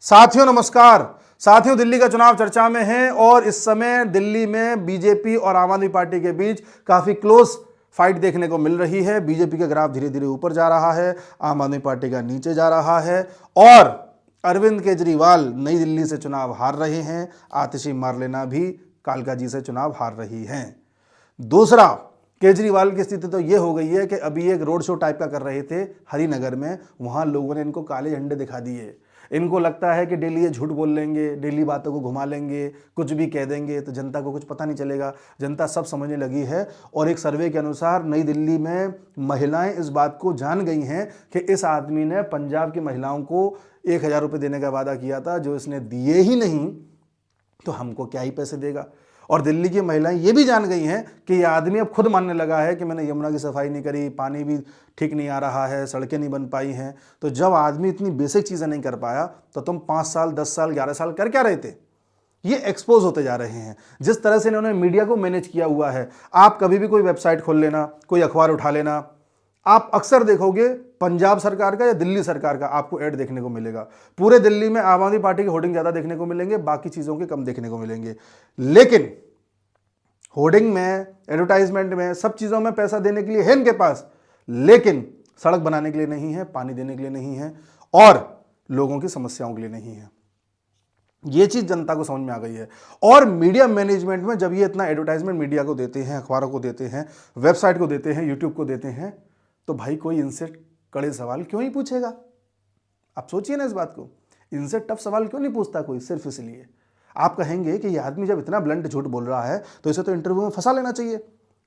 साथियों नमस्कार। साथियों, दिल्ली का चुनाव चर्चा में है और इस समय दिल्ली में बीजेपी और आम आदमी पार्टी के बीच काफी क्लोज फाइट देखने को मिल रही है। बीजेपी का ग्राफ धीरे धीरे ऊपर जा रहा है, आम आदमी पार्टी का नीचे जा रहा है और अरविंद केजरीवाल नई दिल्ली से चुनाव हार रहे हैं। आतिशी मार्लेना भी कालका जी से चुनाव हार रही हैं। दूसरा, केजरीवाल की स्थिति तो ये हो गई है कि अभी एक रोड शो टाइप का कर रहे थे हरिनगर में, वहां लोगों ने इनको काले झंडे दिखा दिए। इनको लगता है कि डेली ये झूठ बोल लेंगे, डेली बातों को घुमा लेंगे, कुछ भी कह देंगे तो जनता को कुछ पता नहीं चलेगा। जनता सब समझने लगी है और एक सर्वे के अनुसार नई दिल्ली में महिलाएं इस बात को जान गई हैं कि इस आदमी ने पंजाब की महिलाओं को 1,000 रुपये देने का वादा किया था, जो इसने दिए ही नहीं तो हमको क्या ही पैसे देगा। और दिल्ली की महिलाएं ये भी जान गई हैं कि ये आदमी अब खुद मानने लगा है कि मैंने यमुना की सफाई नहीं करी, पानी भी ठीक नहीं आ रहा है, सड़कें नहीं बन पाई हैं। तो जब आदमी इतनी बेसिक चीज़ें नहीं कर पाया तो तुम 5 साल 10 साल 11 साल कर क्या रहे थे। ये एक्सपोज होते जा रहे हैं। जिस तरह से इन्होंने मीडिया को मैनेज किया हुआ है, आप कभी भी कोई वेबसाइट खोल लेना, कोई अखबार उठा लेना, आप अक्सर देखोगे पंजाब सरकार का या दिल्ली सरकार का आपको ऐड देखने को मिलेगा। पूरे दिल्ली में आम आदमी पार्टी के होर्डिंग ज्यादा देखने को मिलेंगे, बाकी चीजों के कम देखने को मिलेंगे। लेकिन होर्डिंग में, एडवर्टाइजमेंट में, सब चीजों में पैसा देने के लिए है इनके पास, लेकिन सड़क बनाने के लिए नहीं है, पानी देने के लिए नहीं है और लोगों की समस्याओं के लिए नहीं है। ये चीज जनता को समझ में आ गई है। और मीडिया मैनेजमेंट में जब ये इतना एडवर्टाइजमेंट मीडिया को देते हैं, अखबारों को देते हैं, वेबसाइट को देते हैं, यूट्यूब को देते हैं, तो भाई कोई इनसे कड़े सवाल क्यों ही पूछेगा। आप सोचिए ना इस बात को, इनसे टफ सवाल क्यों नहीं पूछता कोई, सिर्फ इसलिए आप कहेंगे कि ये आदमी जब इतना ब्लंट झूठ बोल रहा है तो इसे तो इंटरव्यू में फंसा लेना चाहिए।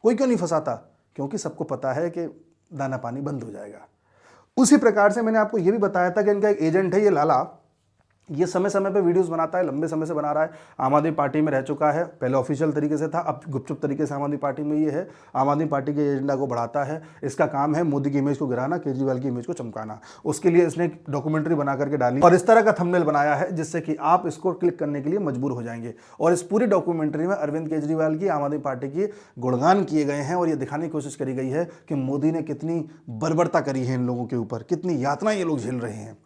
कोई क्यों नहीं फंसाता? क्योंकि सबको पता है कि दाना पानी बंद हो जाएगा। उसी प्रकार से मैंने आपको यह भी बताया था कि इनका एक एजेंट है, ये लाला, ये समय समय पे वीडियोस बनाता है, लंबे समय से बना रहा है, आम आदमी पार्टी में रह चुका है। पहले ऑफिशियल तरीके से था, अब गुपचुप तरीके से आम आदमी पार्टी में ये है। आम आदमी पार्टी के एजेंडा को बढ़ाता है। इसका काम है मोदी की इमेज को गिराना, केजरीवाल की इमेज को चमकाना। उसके लिए इसने एक डॉक्यूमेंट्री बना करके डाली और इस तरह का थंबनेल बनाया है जिससे कि आप इसको क्लिक करने के लिए मजबूर हो जाएंगे। और इस पूरी डॉक्यूमेंट्री में अरविंद केजरीवाल की, आम आदमी पार्टी की गुणगान किए गए हैं और ये दिखाने की कोशिश करी गई है कि मोदी ने कितनी बर्बरता करी है इन लोगों के ऊपर, कितनी यातनाएं ये लोग झेल रहे हैं।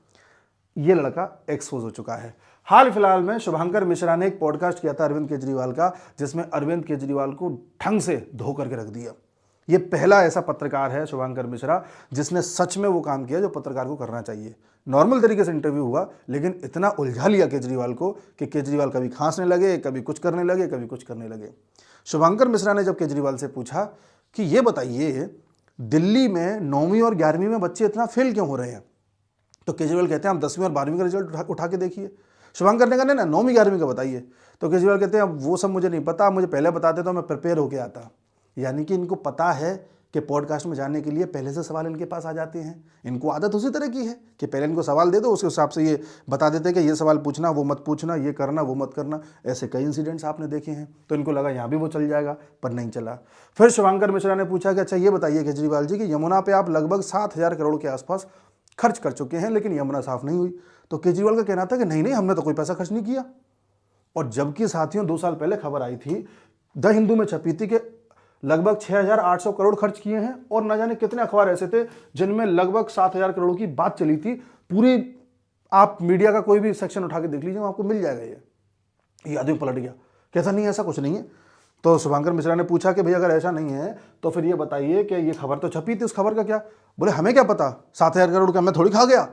ये लड़का एक्सपोज हो चुका है। हाल फिलहाल में शुभंकर मिश्रा ने एक पॉडकास्ट किया था अरविंद केजरीवाल का, जिसमें अरविंद केजरीवाल को ढंग से धो करके रख दिया। ये पहला ऐसा पत्रकार है शुभंकर मिश्रा जिसने सच में वो काम किया जो पत्रकार को करना चाहिए। नॉर्मल तरीके से इंटरव्यू हुआ, लेकिन इतना उलझा लिया केजरीवाल को कि केजरीवाल कभी खांसने लगे, कभी कुछ करने लगे, कभी कुछ करने लगे। शुभंकर मिश्रा ने जब केजरीवाल से पूछा कि ये बताइए दिल्ली में 9वीं और 11वीं में बच्चे इतना फेल क्यों हो रहे हैं, तो केजरीवाल कहते हैं आप 10वीं और 12वीं का रिजल्ट उठा के देखिए। शुभंकर ने कहा नहीं ना 9वीं 11वीं का बताइए, तो केजरीवाल कहते हैं अब वो सब मुझे नहीं पता, मुझे पहले बताते तो मैं प्रिपेयर होके आता। यानी कि इनको पता है कि पॉडकास्ट में जाने के लिए पहले से सवाल इनके पास आ जाते हैं। इनको आदत उसी तरह की है कि पहले इनको सवाल दे दो, उसके हिसाब से ये बता देते हैं कि ये सवाल पूछना, वो मत पूछना, ये करना, वो मत करना। ऐसे कई इंसिडेंट्स आपने देखे हैं, तो इनको लगा यहाँ भी वो चल जाएगा, पर नहीं चला। फिर शुभंकर मिश्रा ने पूछा कि अच्छा ये बताइए केजरीवाल जी कि यमुना पे आप लगभग 7,000 करोड़ के आसपास खर्च कर चुके हैं, लेकिन यमुना साफ नहीं हुई। तो केजरीवाल का कहना था कि नहीं हमने तो कोई पैसा खर्च नहीं किया। और जबकि साथियों 2 साल पहले खबर आई थी, द हिंदू में छपी थी कि लगभग 6,800 करोड़ खर्च किए हैं और न जाने कितने अखबार ऐसे थे जिनमें लगभग 7,000 करोड़ की बात चली थी। पूरी आप मीडिया का कोई भी सेक्शन उठा के देख लीजिए, आपको मिल जाएगा। ये आदमी पलट गया, कहता नहीं ऐसा कुछ नहीं है। तो शुभंकर मिश्रा ने पूछा कि भैया अगर ऐसा नहीं है तो फिर ये बताइए कि ये खबर तो छपी थी, उस खबर का क्या? बोले हमें क्या पता, 7,000 करोड़ का मैं थोड़ी खा गया।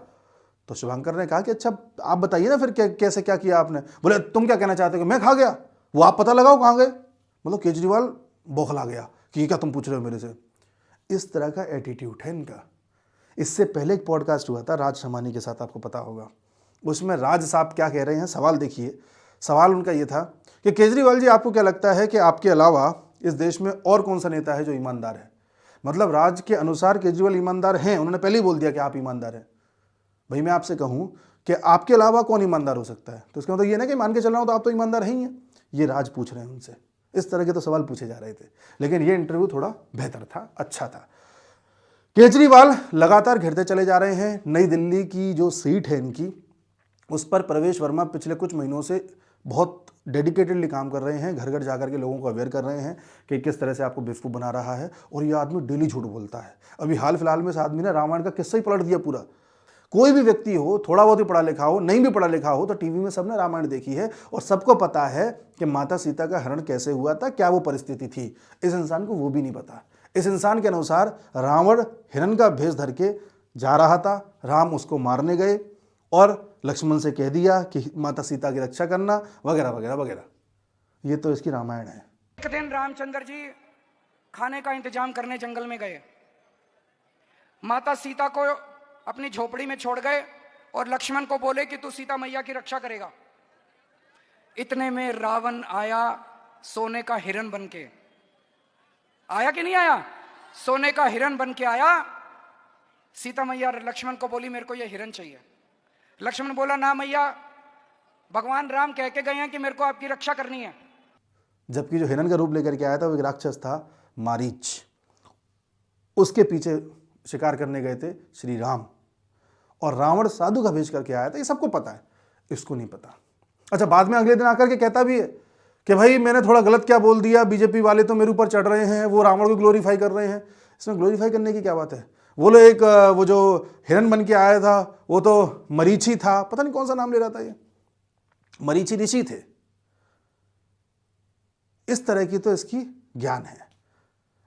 तो शुभंकर ने कहा कि अच्छा आप बताइए ना फिर कैसे क्या किया आपने। बोले तुम क्या कहना चाहते हो कि मैं खा गया, वो आप पता लगाओ कहाँ गए। मतलब केजरीवाल बौखला गया कि क्या तुम पूछ रहे हो मेरे से। इस तरह का एटीट्यूड है इनका। इससे पहले एक पॉडकास्ट हुआ था राज शमानी के साथ, आपको पता होगा। उसमें राज साहब क्या कह रहे हैं, सवाल देखिए। सवाल उनका ये था कि केजरीवाल जी आपको क्या लगता है कि आपके अलावा इस देश में और कौन सा नेता है जो ईमानदार है। मतलब राज के अनुसार केजरीवाल ईमानदार हैं, उन्होंने पहले ही बोल दिया कि आप ईमानदार हैं। भाई मैं आपसे कहूं कि आपके अलावा कौन ईमानदार हो सकता है, तो इसका मतलब ये ना कि मान के चल रहा हूं तो आप तो ईमानदार ही हैं। ये राज पूछ रहे हैं उनसे। इस तरह के तो सवाल पूछे जा रहे थे, लेकिन ये इंटरव्यू थोड़ा बेहतर था, अच्छा था। केजरीवाल लगातार घिरते चले जा रहे हैं। नई दिल्ली की जो सीट है इनकी, उस पर प्रवेश वर्मा पिछले कुछ महीनों से बहुत डेडिकेटेडली काम कर रहे हैं। घर घर जाकर के लोगों को अवेयर कर रहे हैं कि किस तरह से आपको बेवकूफ़ बना रहा है। और ये आदमी डेली झूठ बोलता है। अभी हाल फिलहाल में इस आदमी ने रामायण का किस्सा ही पलट दिया पूरा। कोई भी व्यक्ति हो, थोड़ा बहुत ही पढ़ा लिखा हो, नहीं भी पढ़ा लिखा हो, तो टीवी में सबने रामायण देखी है और सबको पता है कि माता सीता का हरण कैसे हुआ था, क्या वो परिस्थिति थी। इस इंसान को वो भी नहीं पता। इस इंसान के अनुसार रावण हिरण का भेष धर के जा रहा था, राम उसको मारने गए और लक्ष्मण से कह दिया कि माता सीता की रक्षा करना, वगैरह वगैरह वगैरह। ये तो इसकी रामायण है। एक दिन रामचंद्र जी खाने का इंतजाम करने जंगल में गए। माता सीता को अपनी झोपड़ी में छोड़ गए और लक्ष्मण को बोले कि तू सीता मैया की रक्षा करेगा। इतने में रावण आया सोने का हिरण बन के। आया कि नहीं आया? सोने का हिरण बन के आया। सीता मैया लक्ष्मण को बोली मेरे को यह हिरण चाहिए। लक्ष्मण बोला ना मैया, भगवान राम कह के गए हैं कि मेरे को आपकी रक्षा करनी है। जबकि जो हिरण का रूप लेकर के आया था वो एक राक्षस था, मारीच। उसके पीछे शिकार करने गए थे श्री राम, और रावण साधु का भेज करके आया था। ये सबको पता है, इसको नहीं पता। अच्छा, बाद में अगले दिन आकर के कहता भी है कि भाई मैंने थोड़ा गलत क्या बोल दिया, बीजेपी वाले तो मेरे ऊपर चढ़ रहे हैं, वो रावण को ग्लोरीफाई कर रहे हैं। इसमें ग्लोरीफाई करने की क्या बात है? वो लोग वो जो हिरण बन के आया था वो तो मरीची था, पता नहीं कौन सा नाम ले रहा था, ये मरीची ऋषि थे। इस तरह की तो इसकी ज्ञान है।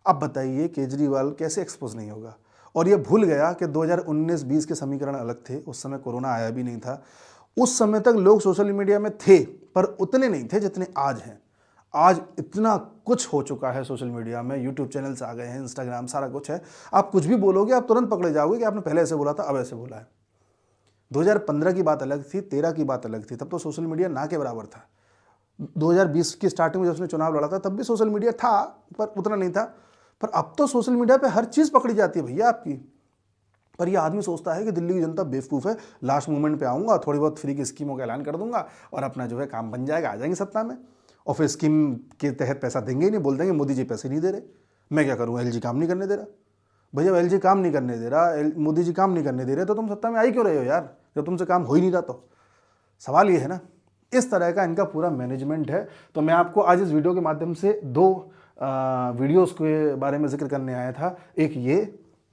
अब बताइए केजरीवाल कैसे एक्सपोज नहीं होगा? और ये भूल गया कि 2019-20 के समीकरण अलग थे, उस समय कोरोना आया भी नहीं था। उस समय तक लोग सोशल मीडिया में थे पर उतने नहीं थे जितने आज हैं। आज इतना कुछ हो चुका है सोशल मीडिया में, यूट्यूब चैनल्स आ गए हैं, इंस्टाग्राम, सारा कुछ है। आप कुछ भी बोलोगे आप तुरंत पकड़े जाओगे कि आपने पहले ऐसे बोला था, अब ऐसे बोला है। 2015 की बात अलग थी, 13 की बात अलग थी, तब तो सोशल मीडिया ना के बराबर था। 2020 की स्टार्टिंग में जब उसने चुनाव लड़ा था तब भी सोशल मीडिया था पर उतना नहीं था। पर अब तो सोशल मीडिया पे हर चीज़ पकड़ी जाती है भैया आपकी। पर ये आदमी सोचता है कि दिल्ली की जनता बेवकूफ़ है, लास्ट मोमेंट पे आऊँगा, थोड़ी बहुत फ्री की स्कीमों का ऐलान कर दूंगा और अपना जो है काम बन जाएगा, आ जाएंगे सत्ता में, और फिर स्कीम के तहत पैसा देंगे ही नहीं, बोल देंगे मोदी जी पैसे नहीं दे रहे, मैं क्या करूँ, LG काम नहीं करने दे रहा। भैया LG काम नहीं करने दे रहा, मोदी जी काम नहीं करने दे रहे, तो तुम सत्ता में आई क्यों रहे हो यार, जब तुमसे काम हो ही नहीं रहा? तो सवाल ये है ना। इस तरह का इनका पूरा मैनेजमेंट है। तो मैं आपको आज इस वीडियो के माध्यम से दो वीडियोस के बारे में जिक्र करने आया था। एक ये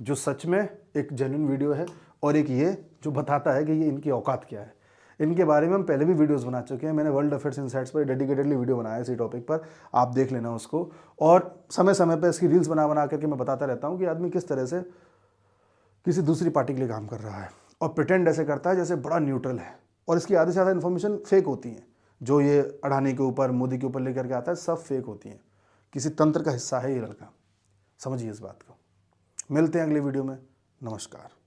जो सच में एक जेन्युइन वीडियो है, और एक ये जो बताता है कि ये इनकी औकात क्या है। इनके बारे में हम पहले भी वीडियोस बना चुके हैं। मैंने वर्ल्ड अफेयर्स इनसाइट्स पर डेडिकेटेडली वीडियो बनाया है इसी टॉपिक पर, आप देख लेना उसको। और समय समय पर इसकी रील्स बना करके मैं बताता रहता हूँ कि आदमी किस तरह से किसी दूसरी पार्टी के लिए काम कर रहा है और प्रिटेंड ऐसे करता है जैसे बड़ा न्यूट्रल है। और इसकी आधे से ज़्यादा इन्फॉर्मेशन फेक होती हैं, जो ये अडानी के ऊपर, मोदी के ऊपर लेकर के आता है, सब फेक होती हैं। किसी तंत्र का हिस्सा है ये लड़का, समझिए इस बात को। मिलते हैं अगले वीडियो में। नमस्कार।